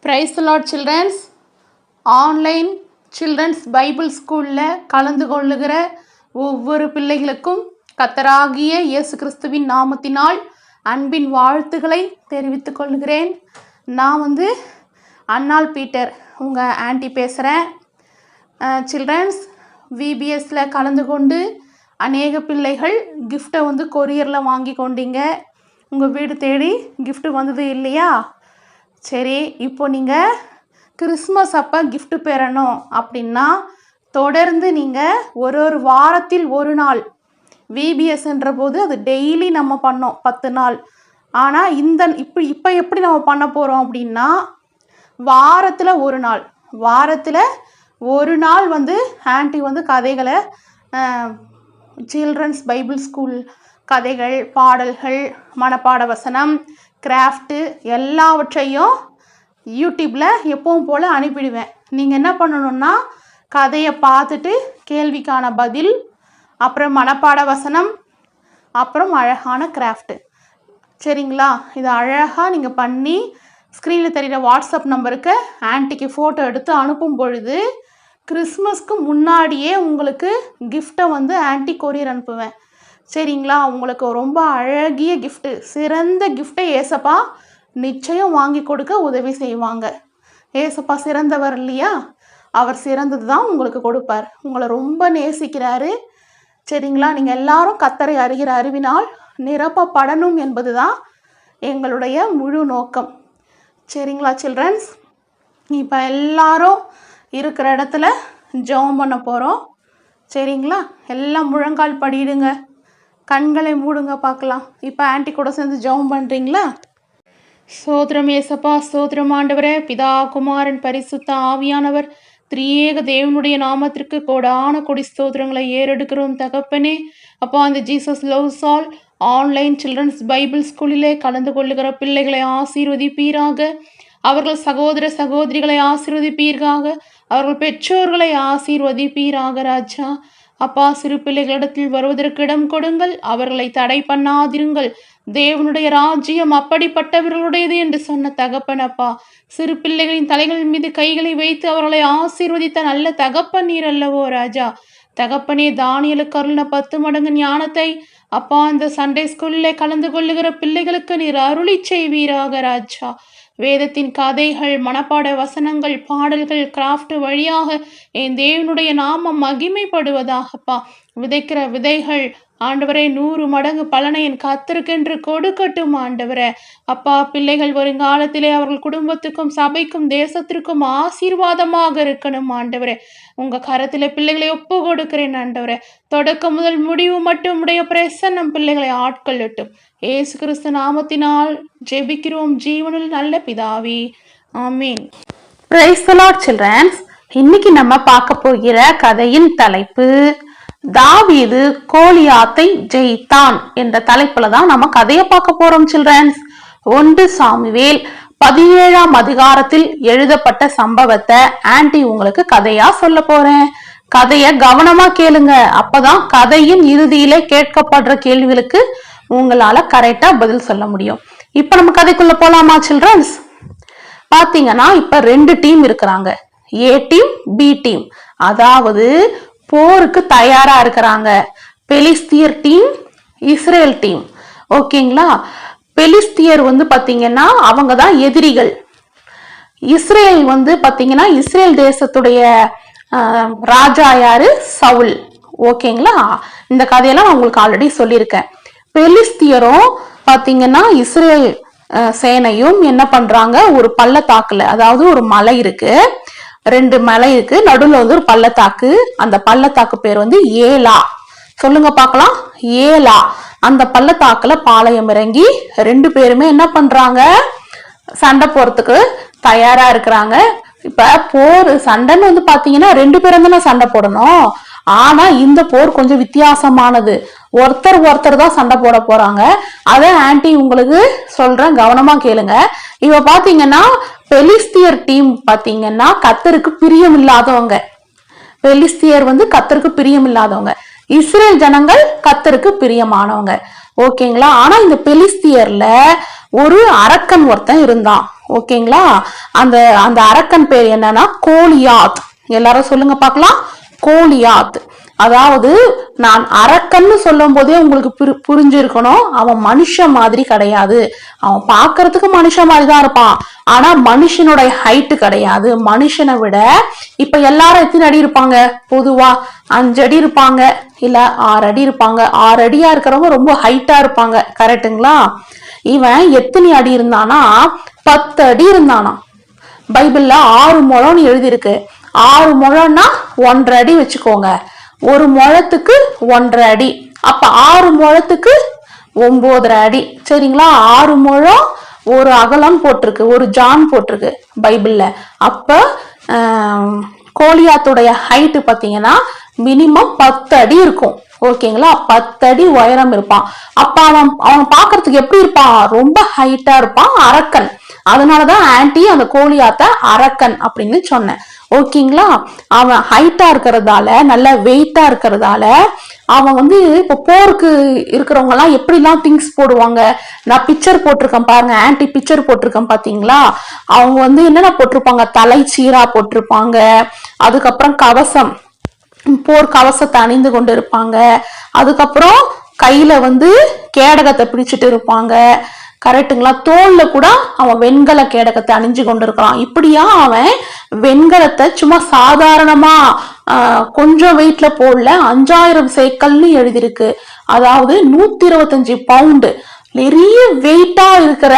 Price the Lord childrens. Online children's Bible ஸ்கூலில் கலந்து கொள்ளுகிற ஒவ்வொரு பிள்ளைகளுக்கும் கர்த்தராகிய இயேசு கிறிஸ்துவின் நாமத்தினால் அன்பின் வாழ்த்துக்களை தெரிவித்துக் கொள்கிறேன். நான் அன்னாள் பீட்டர் உங்கள் ஆன்ட்டி பேசுகிறேன். சில்ட்ரன்ஸ், விபிஎஸ்சில் கலந்து கொண்டு அநேக பிள்ளைகள் கிஃப்டை கொரியரில் வாங்கி கொண்டீங்க. உங்கள் வீடு தேடி கிஃப்ட்டு வந்தது இல்லையா? சரி, இப்போ நீங்கள் கிறிஸ்மஸ் அப்போ கிஃப்ட்டு பெறணும் அப்படின்னா தொடர்ந்து நீங்கள் ஒரு வாரத்தில் ஒரு நாள், விபிஎஸ்ன்ற போது அது டெய்லி நம்ம பண்ணோம் 10 நாள். ஆனால் இப்போ எப்படி நம்ம பண்ண போகிறோம் அப்படின்னா வாரத்தில் ஒரு நாள் ஆன்ட்டி கதைகளை, சில்ட்ரன்ஸ் பைபிள் ஸ்கூல் கதைகள், பாடல்கள், மனப்பாட வசனம், கிராஃப்ட்டு எல்லாவற்றையும் யூடியூப்பில் எப்பவும் போல் அனுப்பிடுவேன். நீங்கள் என்ன பண்ணணுன்னா கதையை பார்த்துட்டு கேள்விக்கான பதில், அப்புறம் மனப்பாட வசனம், அப்புறம் அழகான கிராஃப்ட்டு. சரிங்களா? இதை அழகாக நீங்கள் பண்ணி ஸ்க்ரீனில் தெரிகிற வாட்ஸ்அப் நம்பருக்கு ஆன்ட்டிக்கு ஃபோட்டோ எடுத்து அனுப்பும் பொழுது கிறிஸ்மஸ்க்கு முன்னாடியே உங்களுக்கு கிஃப்டை ஆன்ட்டி கொரியர் அனுப்புவேன். சரிங்களா? உங்களுக்கு ரொம்ப அழகிய கிஃப்ட்டு, சிறந்த கிஃப்டை ஏசப்பா நிச்சயம் வாங்கி கொடுக்க உதவி செய்வாங்க. ஏசப்பா சிறந்தவர் இல்லையா? அவர் சிறந்தது தான் உங்களுக்கு கொடுப்பார். உங்களை ரொம்ப நேசிக்கிறாரு. சரிங்களா? நீங்கள் எல்லாரும் கர்த்தரை அறிகிற அறிவினால் நிரப்பப்படணும் என்பது தான் எங்களுடைய முழு நோக்கம். சரிங்களா சில்ட்ரன்ஸ்? இப்போ எல்லாரும் இருக்கிற இடத்துல ஜெபம் பண்ண போகிறோம். சரிங்களா? எல்லாம் முழங்கால் படியிடுங்க, கண்களை மூடுங்க பார்க்கலாம். இப்போ ஆன்ட்டி கூட சேர்ந்து ஜெபம் பண்ணுறீங்களா? ஸ்தோத்திரம் ஏசப்பா, ஸ்தோத்திரம் ஆண்டவரே. பிதா, குமாரன், பரிசுத்த ஆவியானவர் திரியேக தேவனுடைய நாமத்திற்கு கோடான கொடி ஸ்தோத்திரங்களை ஏறெடுக்கிறோம் தகப்பனே. அப்பா, அந்த Jesus loves all online children's Bible ஸ்கூலிலே கலந்து கொள்ளுகிற பிள்ளைகளை ஆசீர்வதிப்பீராக. அவர்கள் சகோதர சகோதரிகளை ஆசீர்வதிப்பீராக. அவர்கள் பெற்றோர்களை ஆசீர்வதிப்பீராக ராஜா. அப்பா, சிறு பிள்ளைகளிடத்தில் வருவதற்கு இடம் கொடுங்கள், அவர்களை தடை பண்ணாதிருங்கள். தேவனுடைய ராஜ்யம் அப்படிப்பட்டவர்களுடையது என்று சொன்ன தகப்பன் அப்பா, சிறு பிள்ளைகளின் தலைகள் மீது கைகளை வைத்து அவர்களை ஆசீர்வதித்த நல்ல தகப்பன் நீர் அல்லவோ ராஜா. தகப்பனே, தானியலுக்கு அருளின 10 மடங்கு ஞானத்தை அப்பா இந்த சண்டே ஸ்கூலில் கலந்து கொள்ளுகிற பிள்ளைகளுக்கு நீர் அருளி செய்வீராக ராஜா. வேதத்தின் கதைகள், மனப்பாட வசனங்கள், பாடல்கள், கிராஃப்ட் வழியாக என் தேவனுடைய நாமம் மகிமைப்படுவதாகப்பா. விதைக்கிற விதைகள் ஆண்டவரே 100 மடங்கு பலனை என் கர்த்தருக்கென்று கொடுக்கட்டும் ஆண்டவரே. அப்பா, பிள்ளைகள் வருங்காலத்திலே அவர்கள் குடும்பத்துக்கும் சபைக்கும் தேசத்திற்கும் ஆசீர்வாதமாக இருக்கணும் ஆண்டவரே. உங்கள் கரத்தில் பிள்ளைகளை ஒப்பு கொடுக்கிறேன் ஆண்டவரே. தொடக்கம் முதல் முடிவு மட்டும் உடைய பிரசன்னம் பிள்ளைகளை ஆட்கொள்ளட்டும். ஏசு கிறிஸ்து நாமத்தினால் ஜெபிக்கிறோம் ஜீவனில் நல்ல பிதாவே, ஆமீன். Praise the Lord childrens. இன்னைக்கு நம்ம பார்க்க போகிற கதையின் தலைப்பு தாவீது கோலியாத்தை ஜெயித்தான் என்ற தலைப்புல தான் நம்ம கதையை பார்க்க போறோம் சில்ட்ரன்ஸ். 1 சாமுவேல் 17ஆம் அதிகாரத்தில் எழுதப்பட்ட சம்பவத்தை ஆன்ட்டி உங்களுக்கு கதையா சொல்ல போறேன். கதையை கவனமா கேளுங்க. அப்பதான் கதையின் இறுதியிலே கேட்கப்படுற கேள்விகளுக்கு உங்களால கரெக்டா பதில் சொல்ல முடியும். இப்ப நம்ம கதைக்குள்ள போலாமா சில்ட்ரன்ஸ்? பாத்தீங்கன்னா இப்ப 2 டீம் இருக்கிறாங்க, ஏ டீம், பி டீம். அதாவது போருக்கு தயாரா இருக்கிறாங்க. பெலிஸ்தியர் டீம், இஸ்ரேல் டீம். ஓகேங்களா? பெலிஸ்தியர் பாத்தீங்கன்னா அவங்க தான் எதிரிகள். இஸ்ரேல் பாத்தீங்கன்னா இஸ்ரேல் தேசத்துடைய ராஜா யாரு? சவுல். ஓகேங்களா? இந்த கதையெல்லாம் நான் உங்களுக்கு ஆல்ரெடி சொல்லியிருக்கேன். பெலிஸ்தியரும் பாத்தீங்கன்னா இஸ்ரேல் சேனையும் என்ன பண்றாங்க, ஒரு பள்ளத்தாக்குல, அதாவது ஒரு மலை இருக்கு, 2 மலை இருக்கு, நடுவுல ஒரு பள்ளத்தாக்கு. அந்த பள்ளத்தாக்கு பேர் ஏலா. சொல்லுங்க பார்க்கலாம். ஏலா. அந்த பள்ளத்தாக்குல பாளையம் இறங்கி 2 பேருமே என்ன பண்றாங்க, சண்டை போறதுக்கு தயாரா இருக்கிறாங்க. இப்ப போர் சண்டைன்னு பாத்தீங்கன்னா 2 பேரும் தானே சண்டை போடணும். ஆனா இந்த போர் கொஞ்சம் வித்தியாசமானது. ஒருத்தர் தான் சண்டை போட போறாங்க. அத ஆன்ட்டி உங்களுக்கு சொல்றேன், கவனமா கேளுங்க. இப்ப பாத்தீங்கன்னா பெலிஸ்தியர் டீம் பாத்தீங்கன்னா கர்த்தருக்கு பிரியம் இல்லாதவங்க. பெலிஸ்தியர் கர்த்தருக்கு பிரியம் இல்லாதவங்க. இஸ்ரேல் ஜனங்கள் கர்த்தருக்கு பிரியமானவங்க. ஓகேங்களா? ஆனா இந்த பெலிஸ்தியர்ல ஒரு அரக்கன் ஒருத்தன் இருந்தான். ஓகேங்களா. அந்த அந்த அரக்கன் பேர் என்னன்னா கோலியாத். எல்லாரும் சொல்லுங்க பார்க்கலாம். கோலியாத். அதாவது நான் அரக்கன்னு சொல்லும் போதே உங்களுக்கு புரிஞ்சிருக்கணும், அவன் மனுஷன் மாதிரி கிடையாது. அவன் பாக்குறதுக்கு மனுஷன் மாதிரி தான் இருப்பான், ஆனா மனுஷனுடைய ஹைட்டு கிடையாது. மனுஷனை விட இப்ப எல்லாரும் எத்தனை அடி இருப்பாங்க? பொதுவா 5 அடி இருப்பாங்க, இல்ல 6 அடி இருப்பாங்க. 6 அடியா இருக்கிறவங்க ரொம்ப ஹைட்டா இருப்பாங்க, கரெக்டுங்களா. இவன் எத்தனை அடி இருந்தானா? 10 அடி இருந்தானா. பைபிள்ல 6 முழம்னு எழுதியிருக்கு. 6 முழம்னா 1.5 அடி வச்சுக்கோங்க. ஒரு முழத்துக்கு 1.5 அடி. அப்ப 6 முழத்துக்கு 9.5 அடி. சரிங்களா. 6 முழம் ஒரு அகலம் போட்டிருக்கு, ஒரு ஜான் போட்டிருக்கு பைபிள்ல. அப்ப கோலியாத்துடைய ஹைட்டு பாத்தீங்கன்னா மினிமம் 10 அடி இருக்கும். ஓகேங்களா. 10 அடி உயரம் இருப்பான். அப்ப அவன் பாக்குறதுக்கு எப்படி இருப்பான்? ரொம்ப ஹைட்டா இருப்பான், அரக்கன். அதனாலதான் ஆன்டி அந்த கோலியாத்த அரக்கன் அப்படின்னு சொன்னேன். ஓகேங்களா. அவன் ஹைட்டா இருக்கிறதால, நல்ல வெயிட்டா இருக்கிறதால, அவன் இப்ப போருக்கு இருக்கிறவங்க எல்லாம் எப்படிலாம் திங்ஸ் போடுவாங்க. நான் பிக்சர் போட்டிருக்கேன் பாருங்க, ஆன்டி பிக்சர் போட்டிருக்கேன் பாத்தீங்களா. அவங்க என்னென்ன போட்டிருப்பாங்க? தலை சீரா போட்டிருப்பாங்க, அதுக்கப்புறம் கவசம், போர் கவசத்தை அணிந்து கொண்டு இருப்பாங்க, அதுக்கப்புறம் கையில கேடகத்தை பிடிச்சிட்டு இருப்பாங்க, கரெக்டுங்களா. தோல்ல கூட அவன் வெண்கல கேடகத்தை அணிஞ்சு கொண்டு இருக்கிறான். இப்படியா அவன் வெண்கலத்தை சும்மா சாதாரணமா கொஞ்சம் வெயிட்ல போடல, 5000 சேக்கல்னு எழுதியிருக்கு. அதாவது 125 பவுண்டு. நிறைய வெயிட்டா இருக்கிற,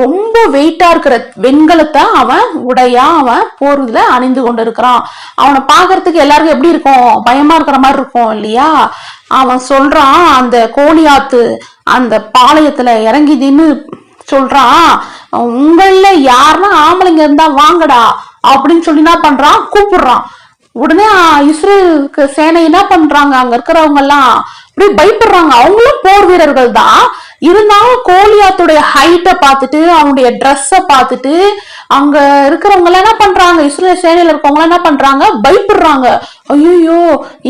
ரொம்ப வெயிட்டா இருக்கிற வெண்கலத்தை அவன் உடையா அவன் போர்ல அணிந்து கொண்டு இருக்கிறான். அவனை பாக்குறதுக்கு எல்லாருக்கும் எப்படி இருக்கும்? பயமா இருக்கிற மாதிரி இருக்கும் இல்லையா. அவன் சொல்றான், அந்த கோலியாத்து அந்த பாளையத்துல இறங்கிதின்னு சொல்றான், உங்கள யாருன்னா ஆம்பளைங்க இருந்தா வாங்கடா அப்படின்னு சொல்லி என்ன பண்றான்? கூப்பிடுறான். உடனே இஸ்ரேலுக்கு சேனை என்ன பண்றாங்க? அங்க இருக்கிறவங்க எல்லாம் அப்படி பயப்படுறாங்க. அவங்களும் போர் வீரர்கள் தான், இருந்தாலும் கோலியாத்துடைய ஹைட்டை பார்த்துட்டு, அவனுடைய ட்ரெஸ்ஸை பார்த்துட்டு அங்க இருக்கிறவங்க எல்லாம் என்ன பண்றாங்க? இஸ்ரேல் சேனையில இருக்கவங்க என்ன பண்றாங்க? பயப்படுறாங்க. ஐயோ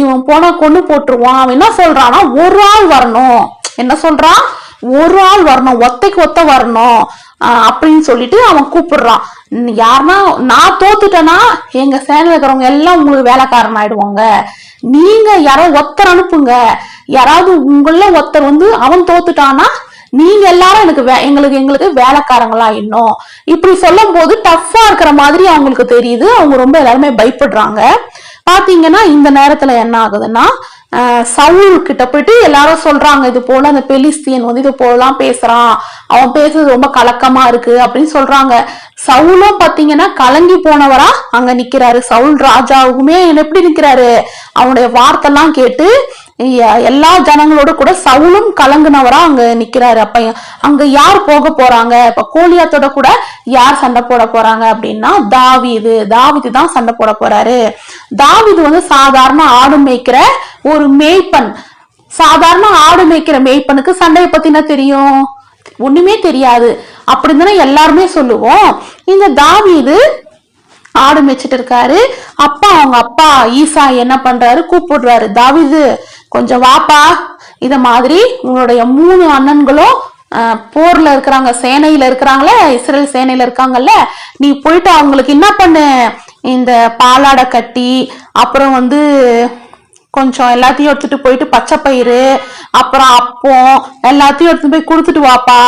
இவன் போனா கொண்டு போட்டுருவான். அவன் என்ன சொல்றான்னா, ஒரு ஆள் வரணும். என்ன சொல்றான்? ஒரு ஆள் வரணும், ஒத்தைக்கு ஒத்த வரணும் அப்படின்னு சொல்லிட்டு அவன் கூப்பிடுறான். யாருன்னா, நான் தோத்துட்டேன்னா எங்க சேனையில இருக்கிறவங்க எல்லாம் உங்களுக்கு வேலைக்காரன் ஆயிடுவாங்க. நீங்க யாராவது ஒருத்தர் அனுப்புங்க. யாராவது உங்கள ஒருத்தர் அவன் தோத்துட்டானா நீங்க எல்லாரும் எங்களுக்கு வேலைக்காரங்களா இன்னும். இப்படி சொல்லும் போது டஃப்பா இருக்கிற மாதிரி அவங்களுக்கு தெரியுது. அவங்க ரொம்ப எல்லாருமே பயப்படுறாங்க. பாத்தீங்கன்னா இந்த நேரத்துல என்ன ஆகுதுன்னா, சவுல் கிட்ட போயிட்டு எல்லாரும் சொல்றாங்க, இது போல அந்த பெலிஸ்தியன் இது போலாம் பேசுறான், அவன் பேசுறது ரொம்ப கலக்கமா இருக்கு அப்படின்னு சொல்றாங்க. சவுலும் பாத்தீங்கன்னா கலங்கி போனவரா அங்க நிக்கிறாரு. சவுல் ராஜாவுக்குமே எப்படி நிக்கிறாரு? அவனுடைய வார்த்தை எல்லாம் கேட்டு எல்லா ஜனங்களோட கூட சவுலும் கலங்குனவரா அங்க நிக்கிறாரு. அப்ப அங்க யார் போக போறாங்க? இப்ப கோலியாத்தோட கூட யார் சண்டை போட போறாங்க அப்படின்னா, தாவீது தான் சண்டை போட போறாரு. தாவீது சாதாரண ஆடு மேய்க்கிற ஒரு மேய்ப்பன். சாதாரண ஆடு மேய்க்கிற மேய்ப்பனுக்கு சண்டையை பத்தி என்ன தெரியும்? ஒண்ணுமே தெரியாது அப்படின்னு எல்லாருமே சொல்லுவோம். இந்த தாவீது ஆடு மேய்ச்சிட்டு இருக்காரு. அவங்க அப்பா ஈசா என்ன பண்றாரு? கூப்பிடுறாரு, தாவீது கொஞ்சம் வாப்பா, இத மாதிரி உன்னுடைய 3 அண்ணன்களும் போர்ல இருக்கிறாங்க, சேனையில இருக்கிறாங்களே, இஸ்ரேல் சேனையில இருக்காங்கல்ல, நீ போயிட்டு அவங்களுக்கு என்ன பண்ணு, இந்த பாலாடை கட்டி, அப்புறம் கொஞ்சம் எல்லாத்தையும் எடுத்துட்டு போயிட்டு பச்சை பயிறு, அப்புறம் அப்பம் எல்லாத்தையும் எடுத்துட்டு போய் கொடுத்துட்டு வாப்பா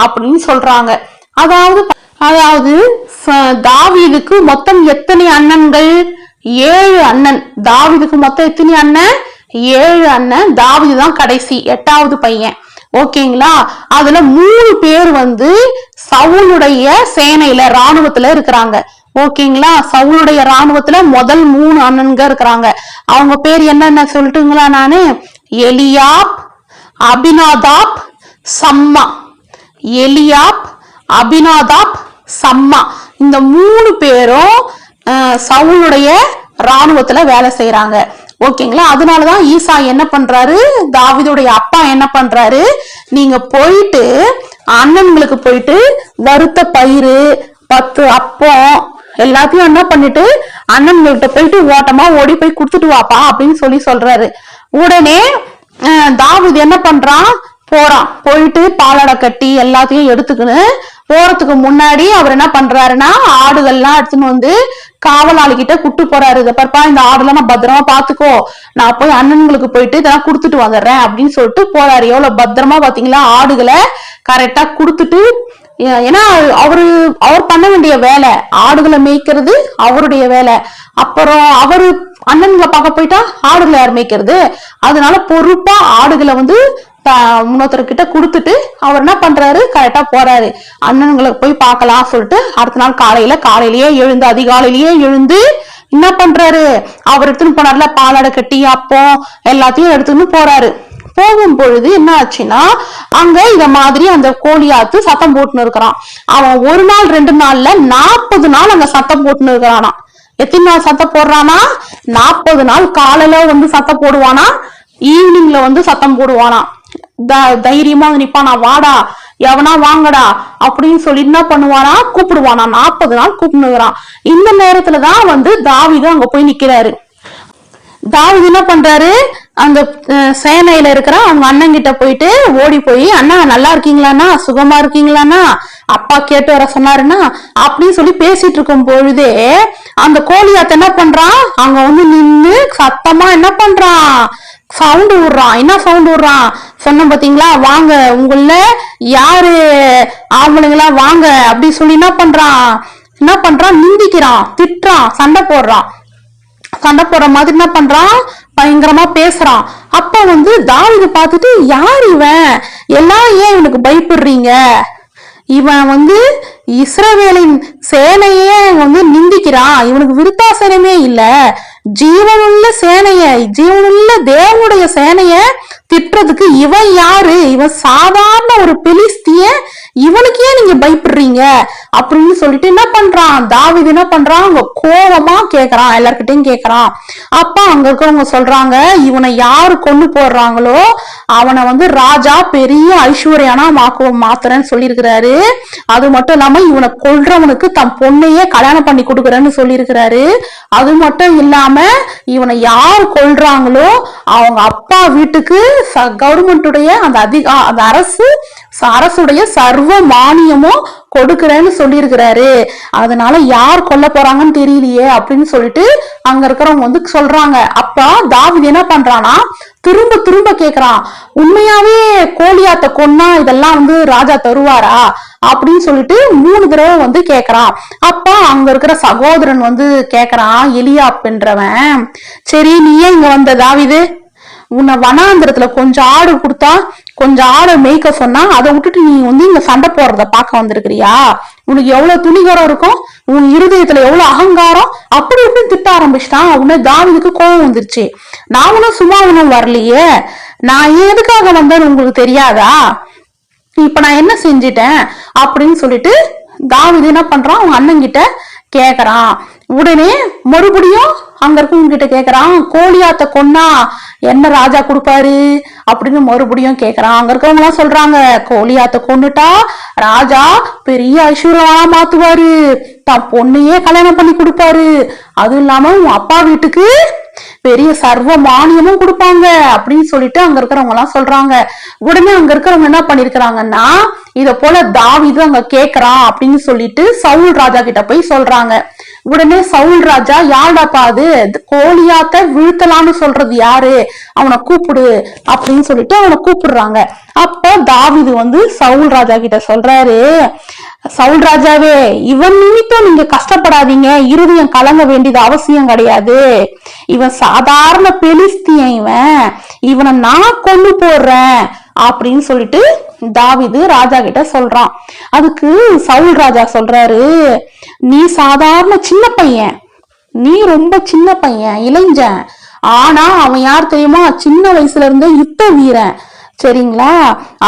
அப்படின்னு சொல்றாங்க. அதாவது தாவீதுக்கு மொத்தம் எத்தனை அண்ணன்கள்? 7 அண்ணன். தாவீதுக்கு மொத்தம் எத்தனை அண்ணன்? 7 அண்ணன். தாவீது தான் கடைசி 8வது பையன். ஓகேங்களா. அதுல 3 பேர் சவுலுடைய சேனையில ராணுவத்துல இருக்கிறாங்க. ஓகேங்களா. சவுலுடைய ராணுவத்துல முதல் 3 அண்ணன்க இருக்கிறாங்க. அவங்க பேர் என்னென்ன சொல்லிட்டுங்களா? நானு எலியாப், அபினாதாப், சம்மா. எலியாப், அபினாதாப், சம்மா. இந்த 3 பேரும் சவுலுடைய ராணுவத்துல வேலை செய்யறாங்க. ஓகேங்களா. அதனாலதான் ஈசா என்ன பண்றாரு, தாவீதுடைய அப்பா என்ன பண்றாரு, நீங்க போயிட்டு அண்ணன்களுக்கு போயிட்டு வறுத்த பயிறு 10 அப்பம் எல்லாத்தையும் என்ன பண்ணிட்டு அண்ணன்கள்கிட்ட போயிட்டு ஓட்டமா ஓடி போய் கொடுத்துட்டு வாப்பா அப்படின்னு சொல்றாரு. உடனே தாவீது என்ன பண்றான், போறான். போயிட்டு பாலாடை கட்டி எல்லாத்தையும் எடுத்துக்கின்னு போறதுக்கு முன்னாடி அவர் என்ன பண்றாருன்னா ஆடுகள்லாம் எடுத்துன்னு வந்து காவலாளி கிட்ட கூட்டு போறாரு. இதை பாப்பா, இந்த ஆடுலாம் நான் பத்திரமா பாத்துக்கோ, நான் போய் அண்ணன்களுக்கு போயிட்டு இதெல்லாம் கொடுத்துட்டு வந்துடுறேன் அப்படின்னு சொல்லிட்டு போறாரு. எவ்வளவு பத்திரமா பாத்தீங்களா, ஆடுகளை கரெக்டா கொடுத்துட்டு. ஏன்னா அவர் பண்ண வேண்டிய வேலை ஆடுகளை மேய்க்கிறது அவருடைய வேலை. அப்புறம் அவரு அண்ணன்களை பார்க்க போயிட்டா ஆடுகளை யார் மேய்க்கிறது? அதனால பொறுப்பா ஆடுகளை வந்து இன்னொருத்தர்கிட்ட கொடுத்துட்டு அவர் என்ன பண்றாரு, கரெக்டா போறாரு. அண்ணன்களுக்கு போய் பார்க்கலாம் சொல்லிட்டு அடுத்த நாள் காலையிலேயே எழுந்து அதிகாலையிலேயே எழுந்து என்ன பண்றாரு, அவர் எடுத்துன்னு போனார்ல பாலாடை கட்டி அப்பம் எல்லாத்தையும் எடுத்துன்னு போறாரு. போகும் பொழுது என்ன ஆச்சுன்னா, அங்க இத மாதிரி அந்த கோழியாத்து சத்தம் போட்டுன்னு இருக்கிறான். அவன் ஒரு நாள் 2 நாள்ல 40 நாள் அங்க சத்தம் போட்டுன்னு இருக்கிறானா. எத்தனை நாள் சத்தம் போடுறானா? 40 நாள். காலையில வந்து சத்தம் போடுவானா, ஈவினிங்ல வந்து சத்தம் போடுவானா. தைரியமா நிப்பானா, வாடா எவனா வாங்கடா அப்படின்னு சொல்லி என்ன பண்ணுவானா, கூப்பிடுவானா. 40 நாள் கூப்பிடுறான். இந்த நேரத்துலதான் வந்து தாவீது அங்க போய் நிக்கிறாரு. தாவீது என்ன பண்றாரு, அந்த சேனையில இருக்கிற அவங்க அண்ணன் கிட்ட போயிட்டு ஓடி போய், அண்ணா நல்லா இருக்கீங்களாண்ணா, சுகமா இருக்கீங்களாண்ணா, அப்பா கேட்டு வர சொன்னாருன்னா அப்படின்னு சொல்லி பேசிட்டு இருக்கும் பொழுதே அந்த கோலியாத்த என்ன பண்றான், அங்க வந்து நின்னு சத்தமா என்ன பண்றான், சவுண்ட் விடுறான். என்ன சவுண்ட் விடுறான் சொன்ன பாத்தீங்களா, வாங்க உங்கள யாரு ஆம்பளைங்களா வாங்க அப்படி சொல்லி என்ன பண்றான், நிந்திக்கிறான், திட்டுறான், சண்டை போடுற மாதிரி என்ன பண்றான், பயங்கரமா பேசுறான். அப்ப வந்து தாவீது பார்த்துட்டு, யார் இவன், எல்லாரும் ஏன் இவனுக்கு பயப்படுறீங்க, இவன் வந்து இஸ்ரவேலின் சேனையே வந்து நிந்திக்கிறான், இவனுக்கு விருத்தாசனமே இல்ல, ஜீவனுள்ள ஜீவனுள்ள தேவனுடைய சேனைய திட்டுறதுக்கு இவன் யாரு, இவன் சாதாரண ஒரு பெலிஸ்திய, இவனுக்கு ஏன் நீங்க பயப்படுறீங்க அப்படின்னு சொல்லிட்டு என்ன பண்றான், தாவீது என்ன பண்றான், அவங்க கோபமா கேக்குறான், எல்லார்கிட்டையும் கேக்குறான். அப்ப அங்க இருக்கவங்க சொல்றாங்க, இவனை யாரு கொண்டு போடுறாங்களோ அவனை வந்து ராஜா பெரிய ஐஸ்வர்யானா மாத்துறேன்னு சொல்லியிருக்கிறாரு. அது மட்டும் இல்லாம இவனை கொல்றவனுக்கு தன் பொண்ணையே கல்யாணம் பண்ணி கொடுக்குறேன்னு சொல்லியிருக்கிறாரு. அது மட்டும் இல்லாம இவனை யாரு கொல்றாங்களோ அவங்க அப்பா வீட்டுக்கு கவர்மெண்டுடைய அந்த அரசுடைய சர்வ மானியமும் கொடுக்கிறேன்னு சொல்லியிருக்கிறாரு. அதனால யார் கொல்ல போறாங்கன்னு தெரியலையே அப்படின்னு சொல்லிட்டு அங்க இருக்கிறவங்க வந்து சொல்றாங்க. அப்ப தாவீது என்ன பண்றானா, திரும்ப கேக்குறான், உண்மையாவே கோலியாத்த கொன்னா இதெல்லாம் வந்து ராஜா தருவாரா அப்படின்னு சொல்லிட்டு 3 தடவை வந்து கேக்குறான். அப்ப அங்க இருக்கிற சகோதரன் வந்து கேக்குறான், எலியாப்ன்றவன், சரி நீ ஏன் இங்க வந்த தாவீது, உன்னை வனாந்திரத்துல கொஞ்சம் ஆடு கொடுத்தா கொஞ்சம் ஆடை மேய்க்க சொன்னா அதை விட்டுட்டு நீ வந்து இங்க சண்டை போடுறத பார்க்க வந்திருக்கிறியா, உனக்கு எவ்வளவு துணிகரம் இருக்கும், உன் இருதயத்துல எவ்வளவு அகங்காரம், அப்படி இப்படின்னு திட்ட ஆரம்பிச்சிட்டான். உடனே தாவீதுக்கு கோபம் வந்துருச்சு. நானும் சும்மா ஒன்னும் வரலையே, நான் எதுக்காக வந்தேன்னு உங்களுக்கு தெரியாதா, இப்ப நான் என்ன செஞ்சிட்டேன் அப்படின்னு சொல்லிட்டு தாவீது என்ன பண்றான், அவங்க அண்ணன் கிட்ட கேக்குறான். உடனே மறுபடியும் அங்க இருக்கவங்க கிட்ட கேக்குறான், கோலியாத்த கொன்னா என்ன ராஜா கொடுப்பாரு அப்படின்னு மறுபடியும் கேக்குறான். அங்க இருக்கவங்க எல்லாம் சொல்றாங்க, கோலியாத்த கொன்னுட்டா ராஜா பெரிய ஐஸ்வர்யமா மாத்துவாரு, தான் பொண்ணையே கல்யாணம் பண்ணி கொடுப்பாரு, அதுவும் இல்லாம உன் அப்பா வீட்டுக்கு பெரிய சர்வ மானியமும் கொடுப்பாங்க அப்படின்னு சொல்லிட்டு அங்க இருக்கிறவங்க எல்லாம் சொல்றாங்க. உடனே அங்க இருக்கிறவங்க என்ன பண்ணிருக்கிறாங்கன்னா, இத போல தாவீது அங்க கேக்குறான் அப்படின்னு சொல்லிட்டு சவுல் ராஜா கிட்ட போய் சொல்றாங்க. உடனே சவுல் ராஜா, யாருடாப்பா அது, கோலியாத்த வீழ்த்தலான்னு சொல்றது யாரு, அவனை கூப்பிடு அப்படின்னு சொல்லிட்டு அவனை கூப்பிடுறாங்க. அப்ப தாவீது வந்து சவுல் ராஜா கிட்ட சொல்றாரு, சவுல் ராஜாவே, இவன் நிமித்தம் நீங்க கஷ்டப்படாதீங்க, இருதயம் கலங்க வேண்டியது அவசியம் கிடையாது, இவன் சாதாரண பெலிஸ்தியன், இவனை நான் கொண்டு போடுறேன் அப்படின்னு சொல்லிட்டு தாவீது ராஜா கிட்ட சொல்றான். அதுக்கு சவுல் ராஜா சொல்றாரு, நீ சாதாரண சின்ன பையன், நீ ரொம்ப சின்ன பையன், இளைஞன், ஆனா அவன் யார் தெரியுமா, சின்ன வயசுல இருந்தே யுத்த வீரன், சரிங்களா,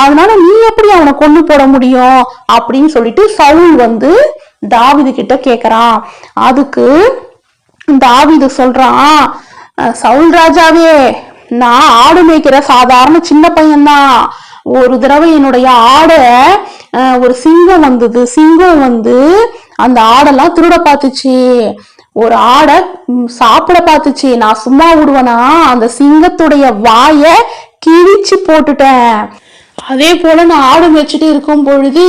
அதனால நீ எப்படி அவனை கொண்டு போட முடியும் அப்படின்னு சொல்லிட்டு சவுல் வந்து தாவீது கிட்ட கேக்குறான். அதுக்கு தாவீது சொல்றான், சவுல் ராஜாவே, நான் ஆடு மேய்க்கிற சாதாரண சின்ன பையன்தான், ஒரு தடவை என்னுடைய ஆடை ஒரு சிங்கம் வந்து அந்த ஆடெல்லாம் திருட பார்த்துச்சு, ஒரு ஆடை சாப்பிட பார்த்துச்சு, நான் சும்மா விடுவேனா, அந்த சிங்கத்துடைய வாயை கிழிச்சு போட்டுட்டேன், அதே போல நான் ஆடு மேய்ச்சிட்டு இருக்கும் பொழுது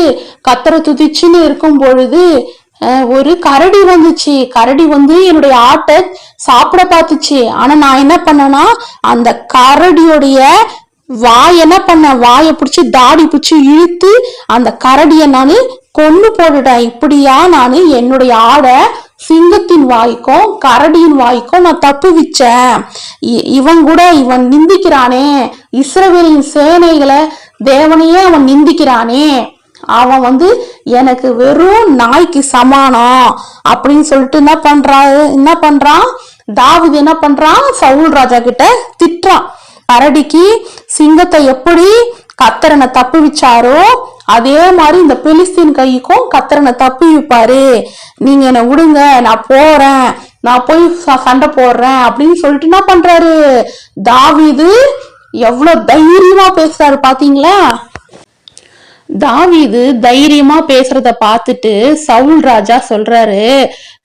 கத்தரை துதிச்சுன்னு இருக்கும் பொழுது ஒரு கரடி வந்துச்சு. கரடி வந்து என்னுடைய ஆட்டை சாப்பிட பார்த்துச்சு. ஆனா நான் என்ன பண்ணேன்னா அந்த கரடியோடைய என்ன பண்ண வாயை பிடிச்சி தாடி பிடிச்சி இழுத்து அந்த கரடியை நான் கொண்டு போட்டுட்டேன். இப்படியா நான் என்னுடைய ஆடை சிங்கத்தின் வாய்க்கும் கரடியின் வாய்க்கும் நான் தப்பு வச்சேன். இவன் நிந்திக்கிறானே, இஸ்ரவேலின் சேனைகளை தேவனையே அவன் நிந்திக்கிறானே, அவன் வந்து எனக்கு வெறும் நாய்க்கு சமானம் அப்படின்னு சொல்லிட்டு என்ன பண்றான் தாவீது என்ன பண்றான், சவுல் ராஜா கிட்ட திட்டுறான். கரடிக்கு சிங்கத்தை எப்படி கத்தரனை தப்பு வச்சாரோ அதே மாதிரி இந்த பெலிஸ்தீன் கைக்கும் கத்தரனை தப்பி வைப்பாரு. நீங்க என்ன விடுங்க, நான் போறேன், நான் போய் சண்டை போடுறேன் அப்படின்னு சொல்லிட்டு என்ன பண்றாரு தாவீது. எவ்வளவு தைரியமா பேசுறாரு பாத்தீங்களா? தாவீது தைரியமா பேசுறத பார்த்துட்டு சவுல் ராஜா சொல்றாரு,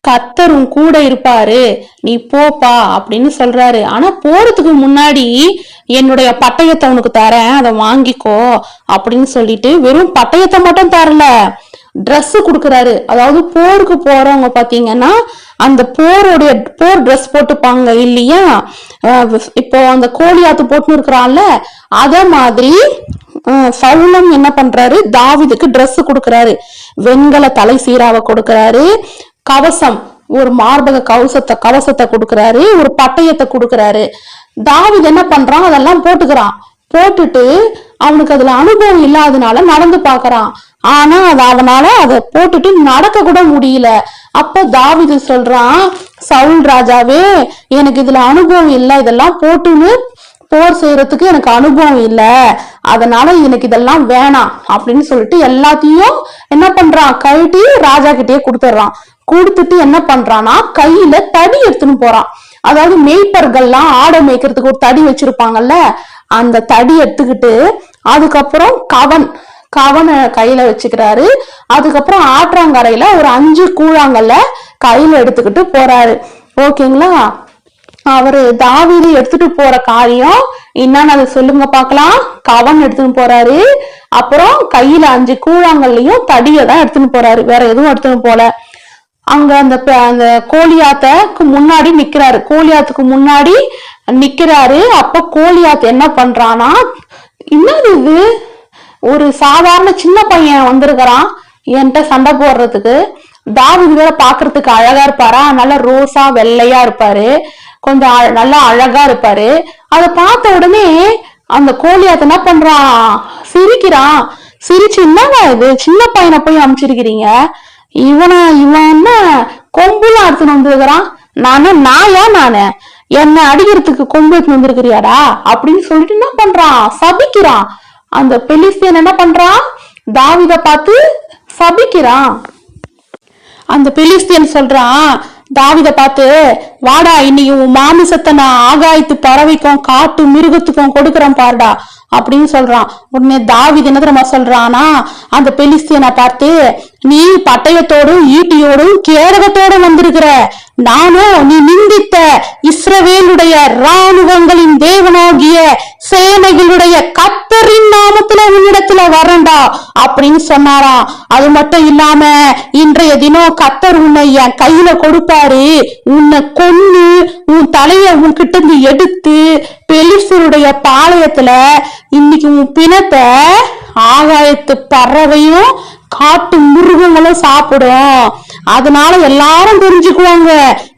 கத்தரும் கூட இருப்பாரு, நீ போப்பா அப்படின்னு சொல்றாரு. ஆனா போறதுக்கு முன்னாடி என்னுடைய பட்டயத்தை உனக்கு தரேன், அதை வாங்கிக்கோ அப்படின்னு சொல்லிட்டு வெறும் பட்டயத்தை மட்டும் தரல, ட்ரெஸ் கொடுக்குறாரு. அதாவது போருக்கு போறவங்க பாத்தீங்கன்னா அந்த போர் ட்ரெஸ் போட்டுப்பாங்க இல்லையா? இப்போ அந்த கோலியாத்து போட்டு இருக்கிறான்ல, அத மாதிரி சவுலும் என்ன பண்றாரு, தாவீதுக்கு ட்ரெஸ் கொடுக்கறாரு. வெண்கல தலை சீராவை கொடுக்கறாரு, கவசம் ஒரு மார்பக கவசத்தை கொடுக்கறாரு, ஒரு பட்டயத்தை கொடுக்கறாரு. தாவீது என்ன பண்றான், அதெல்லாம் போட்டுட்டு அவனுக்கு அதுல அனுபவம் இல்லாதனால நடந்து பாக்குறான். ஆனா அவனால அதை போட்டுட்டு நடக்க கூட முடியல. அப்ப தாவீது சொல்றான், சவுல் ராஜாவே எனக்கு இதுல அனுபவம் இல்லை, இதெல்லாம் போட்டுன்னு போர் செய்யறதுக்கு எனக்கு அனுபவம் இல்லை, அதனால எனக்கு இதெல்லாம் வேணாம் அப்படின்னு சொல்லிட்டு எல்லாத்தையும் என்ன பண்றான், கழட்டி ராஜா கிட்டே கொடுத்துட்றான். கொடுத்துட்டு என்ன பண்றான்னா கையில தடி எடுத்துன்னு போறான். அதாவது மேய்ப்பர்கள்லாம் ஆடை மேய்க்கிறதுக்கு ஒரு தடி வச்சிருப்பாங்கல்ல, அந்த தடி எடுத்துக்கிட்டு அதுக்கப்புறம் கவனை கையில வச்சுக்கிறாரு. அதுக்கப்புறம் ஆற்றாங்கரையில ஒரு 5 கூழாங்கல்ல கையில எடுத்துக்கிட்டு போறாரு. ஓகேங்களா? அவரு தாவீது எடுத்துட்டு போற காரியம் என்னன்னு அதை சொல்லுங்க பாக்கலாம். கவன் எடுத்துன்னு போறாரு, அப்புறம் கையில 5 கூழாங்கல்லையும் தடியதான் எடுத்துன்னு போறாரு, வேற எதுவும் எடுத்துன்னு போல. அங்க அந்த கோலியாத்துக்கு முன்னாடி நிக்கிறாரு. கோலியாத்துக்கு முன்னாடி நிக்கிறாரு. அப்ப கோலியாத் என்ன பண்றானா, என்னது இது, ஒரு சாதாரண சின்ன பையன் வந்திருக்கிறான் என்கிட்ட சண்டை போடுறதுக்கு. தாவீது வேற பாக்குறதுக்கு அழகா இருப்பாரா, நல்லா ரோசா வெள்ளையா இருப்பாரு, கொஞ்சம் நல்லா அழகா இருப்பாரு. அதை பார்த்த உடனே அந்த கோலியாத் என்ன பண்றான், சிரிக்கிறான். சிரிச்சு, என்னங்க இது சின்ன பையனை போய் அனுப்பிச்சிருக்கிறீங்க, இவன் என்ன கொம்புலாம் எடுத்துன்னு வந்துருக்கிறான், நானு என்ன அடிக்கிறதுக்கு கொம்பு எடுத்துன்னு வந்திருக்கிறியாடா அப்படின்னு சொல்லிட்டு என்ன பண்றான், சபிக்கிறான். அந்த பெலிஸ்தியன் என்ன பண்றான், தாவீதை பார்த்து சபிக்கிறான். அந்த பெலிஸ்தியன் சொல்றான் தாவீதை பார்த்து, வாடா, இன்னைக்கு உன் மாமிசத்தை நான் ஆகாயத்து பறவைக்கும் காட்டு மிருகத்துக்கும் கொடுக்கறேன் பாருடா அப்படின்னு சொல்றான். உடனே தாவீது என்ன தெரியுமா சொல்றானா, அந்த பெலிஸ்தியனை பார்த்து, நீ பட்டயத்தோடும் ஈட்டியோடும் கேடகத்தோடும் வந்திருக்கிற, நானும் நீ நிந்தித்த இஸ்ரவேலுடைய இராணுவங்களின் தேவனாகிய சேனைகளுடைய கர்த்தரின் நாமத்துல உன்னிடத்துல வரண்டா அப்படின்னு சொன்னாராம். அது மட்டும் இல்லாம இன்றைய தினம் கர்த்தர் உன்னை என் கையில கொடுப்பாரு, உன்னை கொன்னு உன் தலைய உன்கிட்ட இருந்து எடுத்து பெலிஸ்தருடைய பாளையத்துல இன்னைக்கு உன் பிணத்தை ஆகாயத்து பறவையும் காட்டு மிருகங்களும் சாப்பிடும். அதனால எல்லாரும் தெரிஞ்சுக்குவாங்க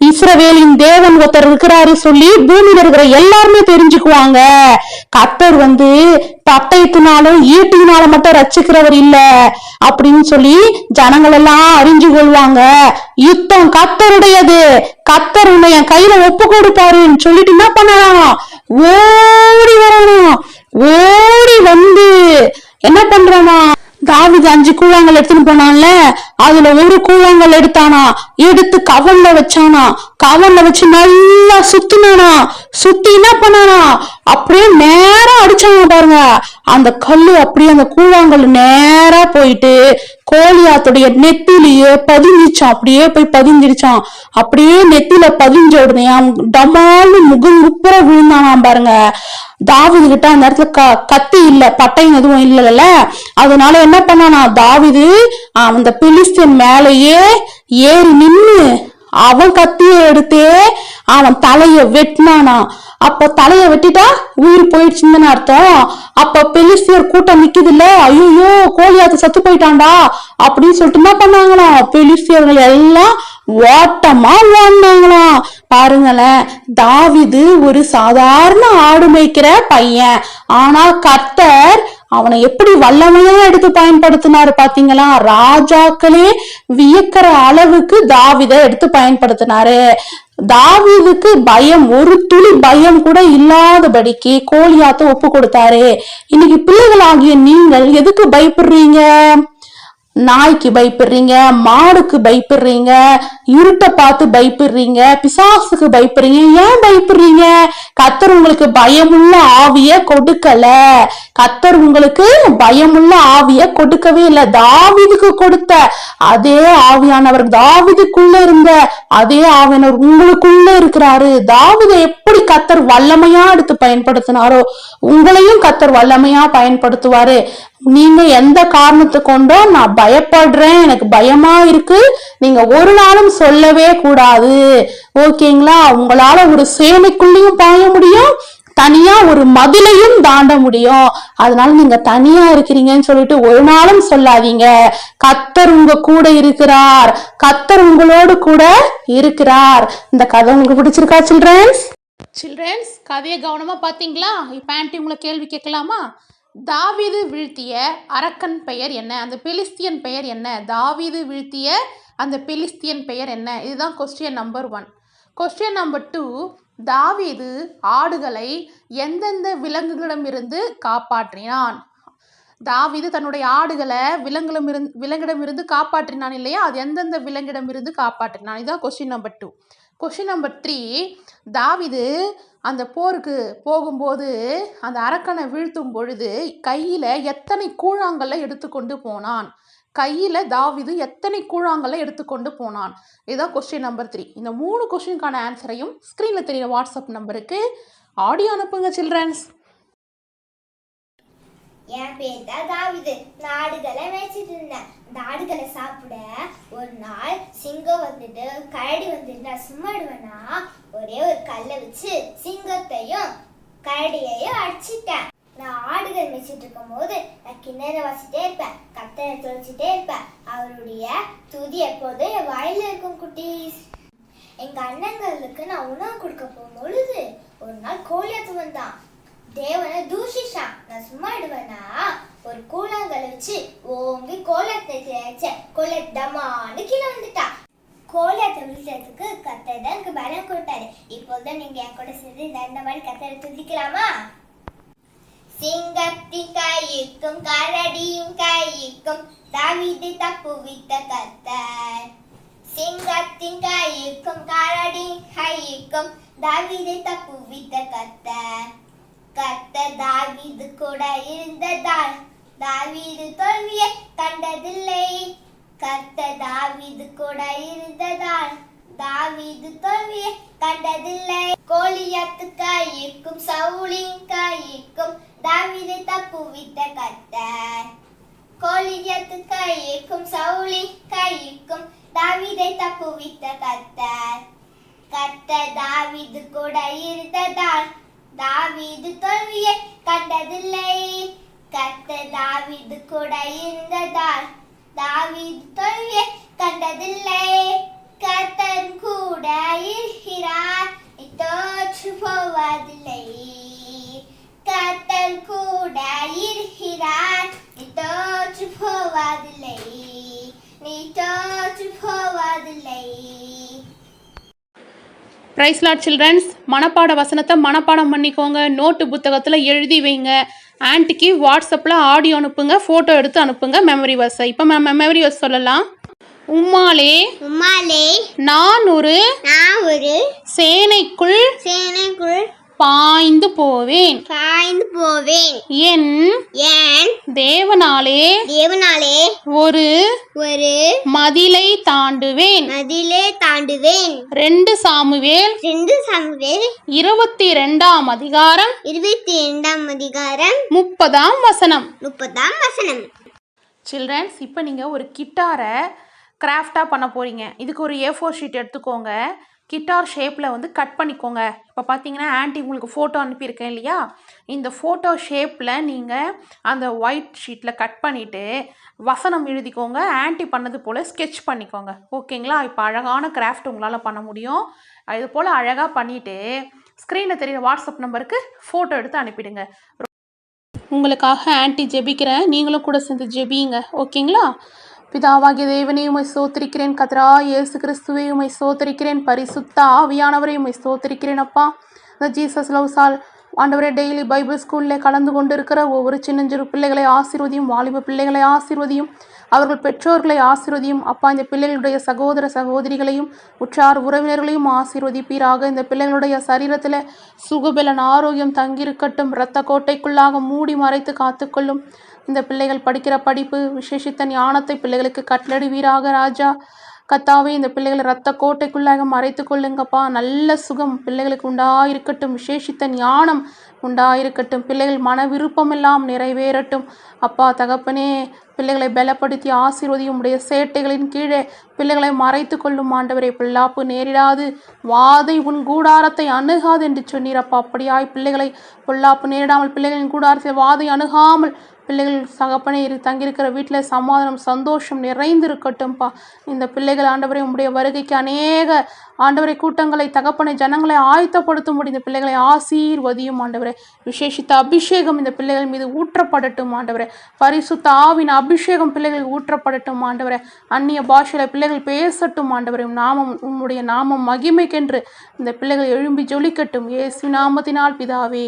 இஸ்ரவேலின் தேவன் ஒருத்தர் இருக்கிறாரு சொல்லி பூமியில இருக்கிற எல்லாருமே தெரிஞ்சுக்குவாங்க. கர்த்தர் பட்டயத்தினாலும் ஈட்டினால மட்டும் ரட்சிக்கிறவர் இல்ல அப்படின்னு சொல்லி ஜனங்கள் எல்லாம் அறிஞ்சு கொள்வாங்க. யுத்தம் கர்த்தருடையது, கர்த்தர் உன்னை என் கையில ஒப்பு கொடுப்பாருன்னு சொல்லிட்டு என்ன பண்ணலாம், ஓடி வரணும். ஓடி வந்து என்ன பண்றானா, தாவீது 5 கூழாங்கல் எடுத்துன்னு போனான்ல, அதுல ஒரு கூழாங்கல் எடுத்தானா, எடுத்து கவன்ல வச்சானா, கவன்ல வச்சு நல்லா சுத்தினானா. சுத்தி என்ன பண்ணானா அப்படியே நேரா அடிச்சாங்க பாருங்க. அந்த கல்லு அப்படியே அந்த கூழாங்கல் நேரா போயிட்டு கோலியாத்துடைய நெத்திலேயே பதிஞ்சிச்சான். அப்படியே போய் பதிஞ்சிருச்சான். அப்படியே நெத்தில பதிஞ்ச உடனே அவன் டமாலு முகுப்புற விழுந்தானாம் பாருங்க. தாவீது கிட்ட அந்த இடத்துல கத்தி இல்ல, பட்டையும் எதுவும் இல்லைல்ல. அதனால என்ன பண்ணானா தாவீது அந்த பிலிஸ்தீன் மேலேயே ஏறி நின்னு அவன் கத்திய எடுத்தே அவன் தலைய வெட்டினானா. அப்ப தலைய வெட்டிட்டா உயிர் போயிடுச்சுன்னு அர்த்தம். அப்ப பெலிஸ்தியர் கூட்டம் நிக்குது இல்ல, ஐயோ கோலியாத்து சத்து போயிட்டான்டா அப்படின்னு சொல்லிட்டு என்ன பண்ணாங்களாம், பெலிஸ்தியர்கள் எல்லாம் ஓட்டமா ஓடினாங்களாம். பாருங்களேன், தாவீது ஒரு சாதாரண ஆடு மேய்க்கிற பையன், ஆனா கர்த்தர் அவனை எப்படி வல்லமையா எடுத்து பயன்படுத்தினாரு பாத்தீங்களா. ராஜாக்களே வியக்கிற அளவுக்கு தாவீதை எடுத்து பயன்படுத்தினாரு. தாவீதுக்கு பயம், ஒரு துளி பயம் கூட இல்லாதபடிக்கு கோலியாத்தை ஒப்பு கொடுத்தாரு. இன்னைக்கு பிள்ளைகளாகிய நீங்கள் எதுக்கு பயப்படுறீங்க? நாய்க்கு பயப்படுறீங்க, மாடுக்கு பயப்படுறீங்க, இருட்டை பார்த்து பயப்படுறீங்க, பிசாசுக்கு பயப்படுறீங்க. ஏன் பயப்படுறீங்க? கர்த்தர் உங்களுக்கு பயமுள்ள ஆவிய கொடுக்கல. கர்த்தர் உங்களுக்கு பயமுள்ள ஆவிய கொடுக்கவே இல்லை. தாவீதுக்கு கொடுத்த அதே ஆவியானவர், தாவீதுக்குள்ள இருந்த அதே ஆவியானவர் உங்களுக்குள்ள இருக்கிறாரு. தாவீதை எப்படி கர்த்தர் வல்லமையா எடுத்து பயன்படுத்தினாரோ உங்களையும் கர்த்தர் வல்லமையா பயன்படுத்துவாரு. நீங்க எந்த காரணத்தை கொண்டோ நான் பயப்படுறேன், எனக்கு பயமா இருக்கு, நீங்க ஒரு நாளும் சொல்லவே கூடாது. ஓகேங்களா? உங்களால ஒரு சேனைக்குள்ளேயும் பாய முடியும், தனியா ஒரு மதிலையும் தாண்ட முடியும். அதனால நீங்க தனியா இருக்கிறீங்கன்னு சொல்லிட்டு ஒரு நாளும் சொல்லாதீங்க. கர்த்தர் உங்க கூட இருக்கிறார், கர்த்தர் உங்களோடு கூட இருக்கிறார். இந்த கதை உங்களுக்கு பிடிச்சிருக்கா சில்ட்ரன்ஸ்? கதையை கவனமா பாத்தீங்களா? இப்ப ஆன்ட்டி உங்களை கேள்வி கேட்கலாமா? தாவீது வீழ்த்திய அரக்கன் பெயர் என்ன? அந்த பெலிஸ்தியன் பெயர் என்ன? தாவீது வீழ்த்திய அந்த பெலிஸ்தியன் பெயர் என்ன? இதுதான் கொஸ்டின் நம்பர் 1. கொஸ்டின் நம்பர் 2, தாவீது ஆடுகளை எந்தெந்த விலங்குகளிடமிருந்து காப்பாற்றினான்? தாவீது தன்னுடைய ஆடுகளை விலங்கிடமிருந்து காப்பாற்றினான் இல்லையா? அது எந்தெந்த விலங்கிடமிருந்து காப்பாற்றினான்? இதுதான் கொஸ்டின் நம்பர் 2. கொஸ்டின் நம்பர் 3, தாவீது அந்த போருக்கு போகும்போது அந்த அரக்கனை வீழ்த்தும் பொழுது கையில் எத்தனை கூழாங்கல்லை எடுத்துக்கொண்டு போனான்? கையில் தாவீது எத்தனை கூழாங்கல்லை எடுத்துக்கொண்டு போனான்? இதுதான் கொஸ்டின் நம்பர் 3. இந்த 3 கொஸ்டினுக்கான ஆன்சரையும் ஸ்க்ரீனில் தெரியுற வாட்ஸ்அப் நம்பருக்கு ஆடியோ அனுப்புங்க சில்ட்ரன்ஸ். என் பேர் தான் தாவீது. நான் ஆடுகளை மேய்ச்சிட்டு இருந்தேன். இந்த ஆடுகளை சாப்பிட ஒரு நாள் சிங்கம் வந்துட்டு கரடி வந்துட்டு நான் சும்மா இடுவேன்னா ஒரே ஒரு கல்லை வச்சு சிங்கத்தையும் கரடியையும் அடிச்சிட்டேன். நான் ஆடுகள் மேய்ச்சிட்டு இருக்கும் போது நான் கிண்ணற வாசிட்டே இருப்பேன், கத்தரை தொலைச்சிட்டே இருப்பேன். அவருடைய துதி எப்போதும் என் வாயில இருக்கும் குட்டீஸ். எங்க அண்ணங்களுக்கு நான் உணவு கொடுக்க போகும்பொழுது ஒரு நாள் கோலியாத்து வந்தான். தேவனை தூஷிச்சான். நான் சும்மா இடுவேனா ஒரு கூழாங்கல்லை வச்சு ஓங்கி கோலத்தை தேய்ச்சேன். கோலை டமான்னு கீழே வந்துட்டான். கோலத்தை விழுறதுக்கு கர்த்தர் தான் எனக்கு பலம் கொடுத்தாரு. இப்போதான் நீங்க என் கூட சேர்ந்து இந்த மாதிரி கர்த்தரை துதிக்கலாமா? சிங்கத்தின் கைக்கும் கரடியின் கைக்கும் தாவீதை தப்புவித்த கர்த்தர். சிங்கத்தின் கைக்கும் கரடியின் கைக்கும் தாவீதை தப்புவித்த கர்த்தர். கர்த்தர் தாவீது கூட இருந்ததால் தாவீது தோல்வியை கண்டதில்லை. கர்த்தர் தாவீது கூட இருந்ததால் தாவீது தோல்வியை கண்டதில்லை. கோலியாத்து கைக்கும் சவுலின் கைக்கும் தாவீதை தப்புவித்த கர்த்தர். கோலியாத்து கைக்கும் சவுலின் கைக்கும் தாவீதை தப்புவித்த கர்த்தர். கர்த்தர் தாவீது கூட இருந்ததால் தாவீது தோல்வியை கண்டதில்லை. கர்த்தர் தாவீது கூட இருந்ததால் தாவீது தோல்வியை கண்டதில்லை. கர்த்தர் கூட இருக்கிறார், தோற்று போவதில்லை. கர்த்தர் கூட இருக்கிறார், தோற்று போவதில்லை. நீ தோற்று போவதில்லை. Praise Lord childrens. மனப்பாட வசனத்தை மனப்பாடம் பண்ணிக்கோங்க. நோட்டு புத்தகத்தில் எழுதி வைங்க. ஆன்ட்டிக்கு வாட்ஸ்அப்பில் ஆடியோ அனுப்புங்க, ஃபோட்டோ எடுத்து அனுப்புங்க மெமரி வர்ஸை. இப்போ மெமரி வர்ஸ் சொல்லலாம். உம்மாலே நான் ஒரு சேனைக்குள் பாய்ந்து போவேன். பாய்ந்து போவேன். என் ஏன் தேவனாலே தேவனாலே ஒரு ஒரு மதிலை தாண்டுவேன். மதிலே தாண்டுவேன். 2 சாமுவேல் 2 சாமுவேல் 22ஆம் அதிகாரம் 22ஆம் அதிகாரம் 30ஆம் வசனம். 30ஆம் வசனம். சில்ட்ரன்ஸ், இப்போ நீங்கள் ஒரு கிட்டாரை கிராஃப்டாக பண்ண போகிறீங்க. இதுக்கு ஒரு A4 ஷீட் எடுத்துக்கோங்க. கிட்டார் ஷேப்பில் வந்து கட் பண்ணிக்கோங்க. இப்போ பார்த்தீங்கன்னா ஆன்ட்டி உங்களுக்கு ஃபோட்டோ அனுப்பியிருக்கேன் இல்லையா, இந்த ஃபோட்டோ ஷேப்பில் நீங்கள் அந்த ஒயிட் ஷீட்டில் கட் பண்ணிவிட்டு வசனம் எழுதிக்கோங்க. ஆன்ட்டி பண்ணது போல் ஸ்கெட்ச் பண்ணிக்கோங்க. ஓகேங்களா? இப்போ அழகான கிராஃப்ட் உங்களால் பண்ண முடியும். இது போல் அழகாக பண்ணிவிட்டு ஸ்க்ரீனில் தெரிகிற வாட்ஸ்அப் நம்பருக்கு ஃபோட்டோ எடுத்து அனுப்பிடுங்க. உங்களுக்காக ஆன்ட்டி ஜெபிக்கிறேன், நீங்களும் கூட சேர்ந்து ஜெபிங்க. ஓகேங்களா? பிதாவாகிய தேவனே உம்மை ஸ்தோத்திரிக்கிறேன். கர்த்தரா இயேசு கிறிஸ்துவே உம்மை ஸ்தோத்திரிக்கிறேன். பரிசுத்த ஆவியானவரே உம்மை ஸ்தோத்திரிக்கிறேன். அப்பா, இந்த ஜீசஸ் லவ்ஸால் ஆண்டவரே டெய்லி பைபிள் ஸ்கூலில் கலந்து கொண்டு இருக்கிற ஒவ்வொரு சின்னஞ்சிறு பிள்ளைகளை ஆசீர்வதியும், வாலிப பிள்ளைகளை ஆசீர்வதியும், அவர்கள் பெற்றோர்களை ஆசீர்வதியும். அப்பா, இந்த பிள்ளைகளுடைய சகோதர சகோதரிகளையும் உற்றார் உறவினர்களையும் ஆசீர்வதிப்பீராக. இந்த பிள்ளைகளுடைய சரீரத்தில் சுகபலன் ஆரோக்கியம் தங்கியிருக்கட்டும். இரத்த கோட்டைக்குள்ளாக மூடி மறைத்து காத்துக்கொள்ளும். இந்த பிள்ளைகள் படிக்கிற படிப்பு விசேஷித்த ஞானத்தை பிள்ளைகளுக்கு கட்டளடுவீராக ராஜா. கத்தாவே, இந்த பிள்ளைகளை இரத்த கோட்டைக்குள்ளாக மறைத்து கொள்ளுங்கப்பா. நல்ல சுகம் பிள்ளைகளுக்கு உண்டாயிருக்கட்டும். விசேஷித்த ஞானம் உண்டாயிருக்கட்டும். பிள்ளைகள் மன விருப்பம் எல்லாம் நிறைவேறட்டும். அப்பா தகப்பனே, பிள்ளைகளை பலப்படுத்தி ஆசீர்வதியும். உடைய சேட்டைகளின் கீழே பிள்ளைகளை மறைத்து கொள்ளும் ஆண்டவரே. பொல்லாப்பு நேரிடாது, வாதை உன் கூடாரத்தை அணுகாது என்று சொன்னீரப்பா. அப்படியாய் பிள்ளைகளை பொல்லாப்பு நேரிடாமல், பிள்ளைகளின் கூடாரத்தில் வாதை அணுகாமல், பிள்ளைகள் தகப்பனே தங்கியிருக்கிற வீட்டில் சமாதானம் சந்தோஷம் நிறைந்திருக்கட்டும்ப்பா. இந்த பிள்ளைகள் ஆண்டவரை உம்முடைய வருகைக்கு அநேக ஆண்டவரை கூட்டங்களை தகப்பனை ஜனங்களை ஆயத்தப்படுத்தும்படி இந்த பிள்ளைகளை ஆசீர்வதியும் ஆண்டவரே. விசேஷித்த அபிஷேகம் இந்த பிள்ளைகள் மீது ஊற்றப்படட்டும் ஆண்டவரே. பரிசுத்த ஆவின் அபிஷேகம் பிள்ளைகளுக்கு ஊற்றப்படட்டும் ஆண்டவரே. அந்நிய பாஷையில் பிள்ளைகள் பேசட்டும் ஆண்டவரே. நாமம் உம்முடைய நாமம் மகிமைக்கென்று இந்த பிள்ளைகள் எழும்பி ஜொலிக்கட்டும். இயேசு நாமத்தினால் பிதாவே,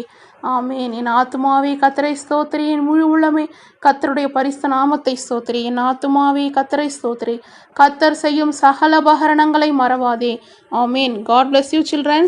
ஆமேன். என் ஆத்துமாவே கர்த்தரை ஸ்தோத்திரி, என் முழு உள்ளமே கர்த்தருடைய பரிசுத்த நாமத்தை ஸ்தோத்திரி. என் ஆத்துமாவே கர்த்தரை ஸ்தோத்திரி. கர்த்தர் செய்யும் சகல உபகரணங்களை மறவாதே. ஆமேன். God bless you children.